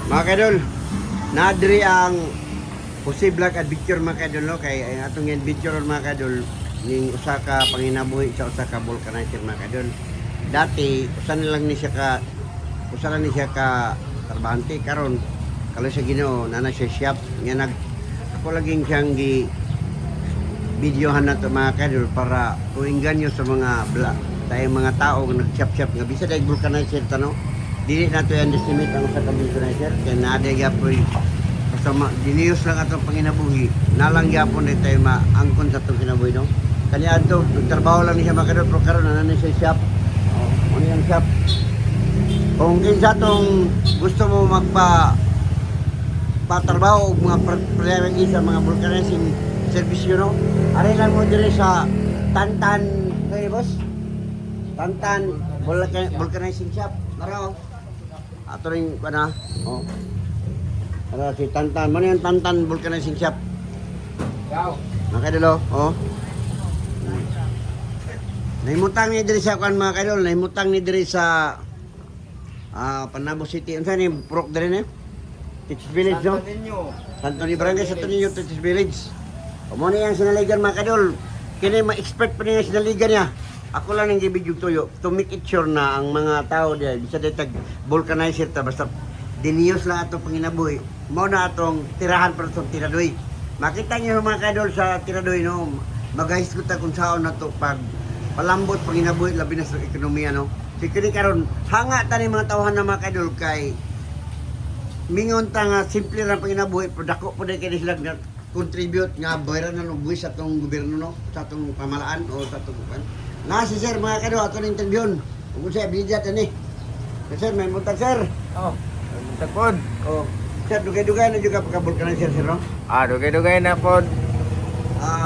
Mga kadol, nadiri ang posibleng adventure mga kadol, no? Kay ang atong adventure mga kadol ning usa ka panginabuhi sa usa ka vulcanizer mga kadol. Dati usa na lang ni siya ka trabahante karon kalo sa Ginoo na siya shop nga ako laging siyang gi videohan na to mga kadol para tuinggan nyo sa mga tayong mga tao nga nag-shop nga bisa dahil vulcanizer tano. Dili na to yan estimate ang usa ka vulcanizer kaya naada gyapon basta diniyos lang atong panginabuhi nalang gyapon na tayo maangkon sa itong kinabuhi no. Kanya ato nagtrabaho lang niya mga kadol pero karon na siya shop. Ano yung shop? Kung kinsa tong gusto mo patrabaho og mga preliminary sa mga vulcanizing servisyo no. Ari lang mo dire sa Tantan, kay boss. Tantan vulcanizing shop. Naro. Ato ring kana. Oh. Ara si Tantan, mo yung Tantan vulcanizing shop. Yaw. Nakadalo, oh. Naimutang ni diri sa kan mga kaidol, naimutang ni diri sa Panabo City. Unsa ni prok diri ni? Teachers Village no? Santo Niño Barangay Santo Niño Teachers Village. Mo ni ang sinaligan mga kaidol. Kini ma-expert pa niya sinaligan niya. Ako lang nang gibig tuyo to make it sure na ang mga tao diya bisa detag vulcanizer ta basta diniyos lang atong panginabuhi. Mao na atong tirahan para sa tiradoy. Makita niyo mga kaidol sa tiradoy no. Magahis ko ta kung saon na to pag palambot panginabuhi labi na sa ekonomiya no. Sikiri karon hanga ta ni mga tawhan na mga kaidol kay mingon ta nga simple ra panginabuhi pero dako po kay sila nga contribute nga bayaran na ng buwis sa atong gobyerno no, sa atong pamalaan o sa atong kuan. Na si sir mga kaidol atong interview. Kung sa bidyat ani. Sir may muntag sir. Oh, muntag pod. Oh, sir dugay-dugay na juga pagka-vulcanizer sir no. Dugay-dugay na pod.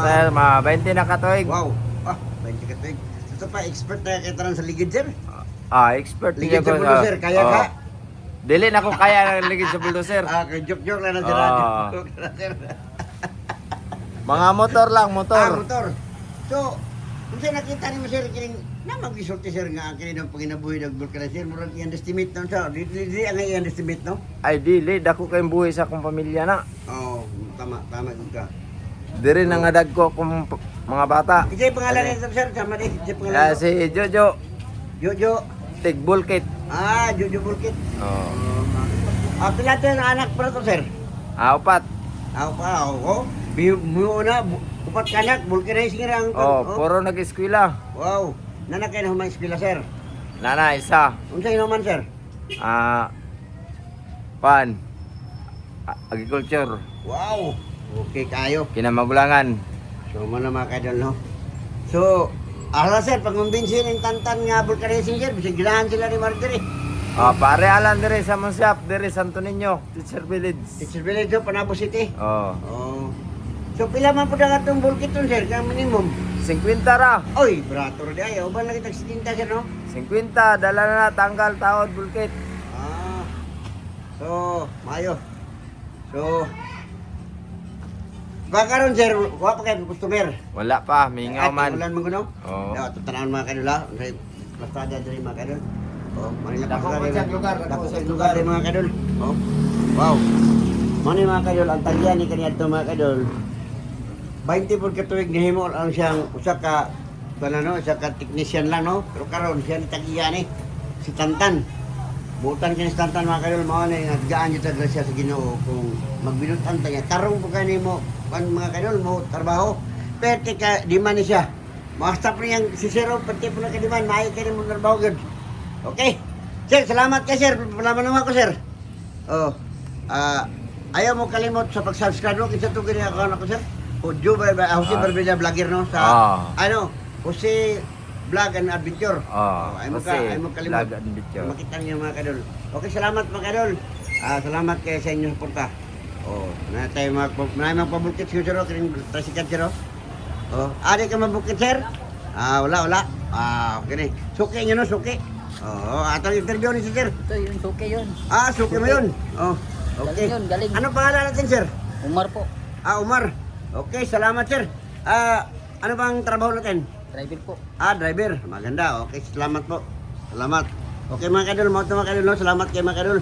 Sir, 20 na katuig. Wow. 20 katuig. Ito pa expert na kitaran sa ligid sir. Expert Ligid sa bulldozer, kaya ka? Dili na ko kaya ng ligid sa bulldozer. Kay joke-joke lang na sir. Mga motor lang, motor. Motor. So, kung siya nakita ni mo sir, kining na mag-isulti sir nga ang kining panginabuhi ng vulcanizer, murag i-estimate na siya. Dili ang i-estimate no? Ay dili, dako kayong buhay sa akong pamilya na. Tama gud ka. Diri na nga dagko akong mga bata. Ijay pangalan ni sir, sama di. Ijay pangalan. Si Jojo. Jojo. Tig Bulkit. Jojo Bulkit. Pila tayo ng anak para to sir? 4. Oo. Muna, upat kanak, vulcanizing ra ang puro nag-eskwela. Wow. Nana kayo na humang eskwela sir? Nana, isa. Unsa inuman sir? Agriculture. Wow. Okay kayo. Kinamagulangan. So mo na mga kaidol no. So, sir, pag mumbinsin ng Tantan nga vulcanizing sir, bisig gilahan sila ni Marjorie. Pare alam dire sa Monsiap, dire Santo Niño, Teacher Village. Teacher Village do, Panabo City. Oh. So pila man po na itong bulkit nun sir, kaya minimum? 50 ra. Oy, brato rin ay, uban lagi tag-70 sir no? 50, dala na tanggal tawad bulkit. So, mayo. So, baka ron sir, wala pa kayo customer. Wala pa, mingaw man. Ulan mo gano'n? Oo. Tutanaan mga kanila, plastada dali mga kanil. Manila Dako plastada po sa lugar, dako sa lugar mga kanil. Wow. Mani mga kanil, ang tagyan ni kaniya ito mga kanil. 20 po katuwig ni Himo, ang siyang usa ka technician lang no? Pero karon siya ni tagyan eh, si Tantan. Butan kini sa Tantan mga kanil, mao na yung naggaan niya talaga siya sa Ginoo kung magbinutan tayo. Tarong po kayo mo, mga kanil mo, trabaho. Pero ka, di man ni siya. Makastap niya si Sero, pati po na kadiman, maayo ka rin mo trabaho good. Okay. Sir, salamat ka sir. Palaman naman ako sir. Ayaw mo kalimot sa pag-subscribe no? Kinsa to gini account ako sir? Jose Barbilla Vlogger no? Sa, Jose Vlog and Adventure. Ay mo kalimot. Vlog and Adventure. Makita niyo mga kadol. Okay, salamat mga kadol. Salamat kayo sa inyong suporta. Na tayo magpabukit sir, kining trasikat sir. Adi ka mabukit sir? Wala. Okay. Suki nyo no, suki. Atong interview ni sir. Ito yun, suki yun. Suki mo yun. Okay. Galing yun, galing. Ano pangalan natin sir? Umar po, Umar. Okay, salamat sir. Ano bang trabaho natin? driver po. Driver. Maganda. Okay, salamat po. Salamat. Okay mga kadol, mga kadol, no? Salamat kayo mga kadol.